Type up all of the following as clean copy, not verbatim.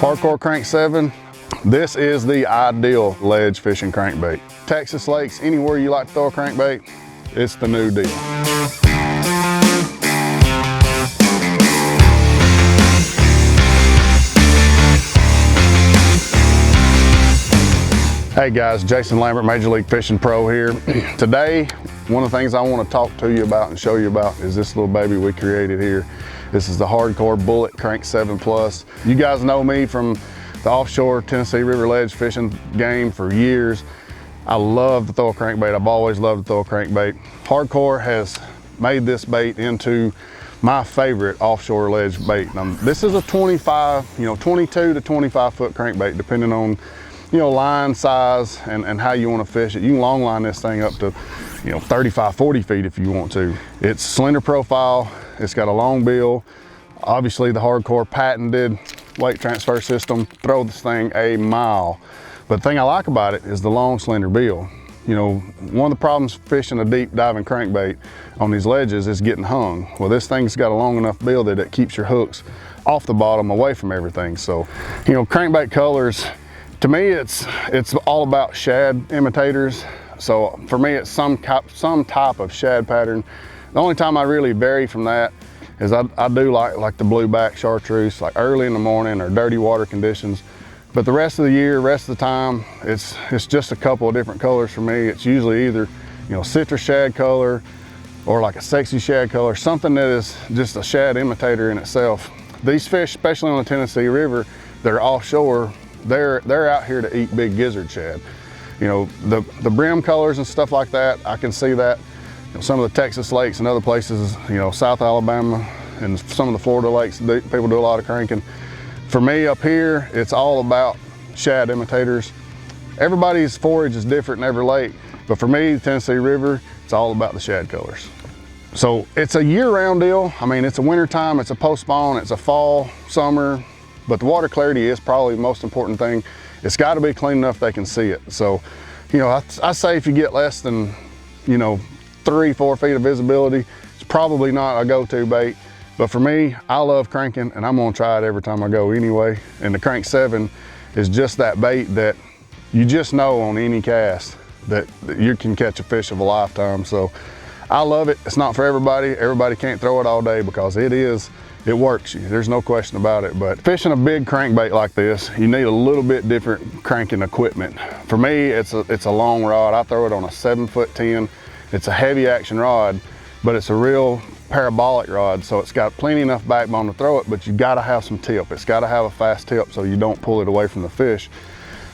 Hardcore Crank 7, this is the ideal ledge fishing crankbait. Texas lakes, anywhere you like to throw a crankbait, it's the new deal. Hey guys, Jason Lambert, Major League Fishing Pro here. Today, one of the things I want to talk to you about and show you about is this little baby we created here. This is the Hardcore Bullet Crank 7 Plus. You guys know me from the offshore Tennessee River ledge fishing game for years. I love to throw a crankbait. I've always loved to throw a crankbait. Hardcore has made this bait into my favorite offshore ledge bait. This is a 22 to 25 foot crankbait, depending on line size and how you want to fish it. You can long line this thing up to 35, 40 feet if you want to. It's slender profile, it's got a long bill. Obviously the Hardcore patented weight transfer system, throw this thing a mile. But the thing I like about it is the long slender bill. One of the problems fishing a deep diving crankbait on these ledges is getting hung. Well, this thing's got a long enough bill that it keeps your hooks off the bottom, away from everything. So, crankbait colors, to me, it's all about shad imitators. So for me, it's some type of shad pattern. The only time I really vary from that is I do like the blueback chartreuse, like early in the morning or dirty water conditions. But the rest of the year, rest of the time, it's just a couple of different colors for me. It's usually either citrus shad color or like a sexy shad color, something that is just a shad imitator in itself. These fish, especially on the Tennessee River, they're offshore. They're out here to eat big gizzard shad. The brim colors and stuff like that, I can see that. Some of the Texas lakes and other places, South Alabama and some of the Florida lakes, people do a lot of cranking. For me up here, it's all about shad imitators. Everybody's forage is different in every lake, but for me, the Tennessee River, it's all about the shad colors. So it's a year-round deal. I mean, it's a winter time, it's a post-spawn, it's a fall, summer, but the water clarity is probably the most important thing. It's got to be clean enough they can see it. So, I say if you get less than, 3-4 feet of visibility, it's probably not a go-to bait. But for me, I love cranking and I'm gonna try it every time I go anyway. And the Crank 7 is just that bait that you just know on any cast that you can catch a fish of a lifetime. So I love it. It's not for everybody. Everybody can't throw it all day because it works you. There's no question about it. But fishing a big crankbait like this, you need a little bit different cranking equipment. For me, it's a long rod. I throw it on a 7'10". It's a heavy action rod, but it's a real parabolic rod, so it's got plenty enough backbone to throw it, but you gotta have some tip. It's gotta have a fast tip so you don't pull it away from the fish.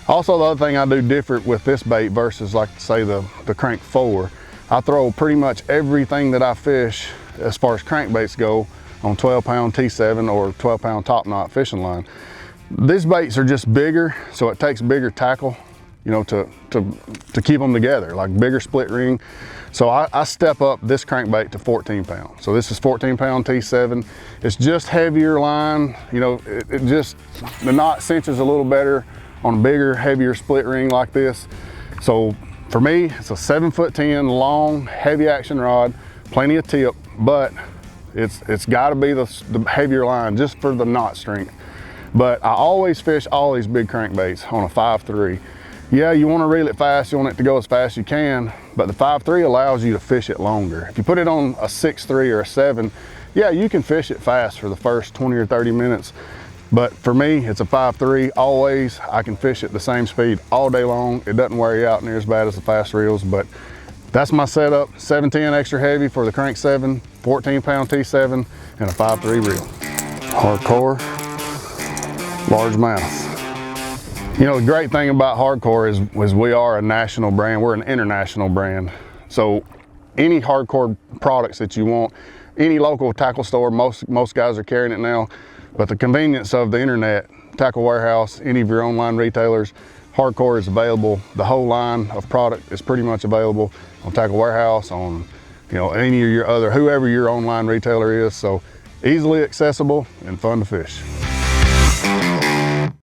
Also, the other thing I do different with this bait versus, like, say, the Crank 4, I throw pretty much everything that I fish as far as crankbaits go on 12-pound T7 or 12-pound top knot fishing line. These baits are just bigger, so it takes bigger tackle, to keep them together, like bigger split ring. So I step up this crankbait to 14 pounds. So this is 14-pound T7. It's just heavier line, the knot cinches a little better on a bigger, heavier split ring like this. So for me, it's a 7'10" long, heavy action rod, plenty of tip, but it's got to be the heavier line just for the knot strength. But I always fish all these big crankbaits on a 5'3". Yeah, you want to reel it fast, you want it to go as fast as you can, but the 5'3" allows you to fish it longer. If you put it on a 6'3" or a 7, yeah, you can fish it fast for the first 20 or 30 minutes. But for me, it's a 5'3", always. I can fish at the same speed all day long. It doesn't wear you out near as bad as the fast reels, but that's my setup. 7'10" extra heavy for the Crank 7, 14-pound T7, and a 5'3" reel. Hardcore, largemouth. The great thing about Hardcore is we are a national brand. We're an international brand. So any Hardcore products that you want, any local tackle store, most guys are carrying it now. But the convenience of the internet, Tackle Warehouse, any of your online retailers, Hardcore is available. The whole line of product is pretty much available on Tackle Warehouse, on any of your other, whoever your online retailer is. So easily accessible and fun to fish.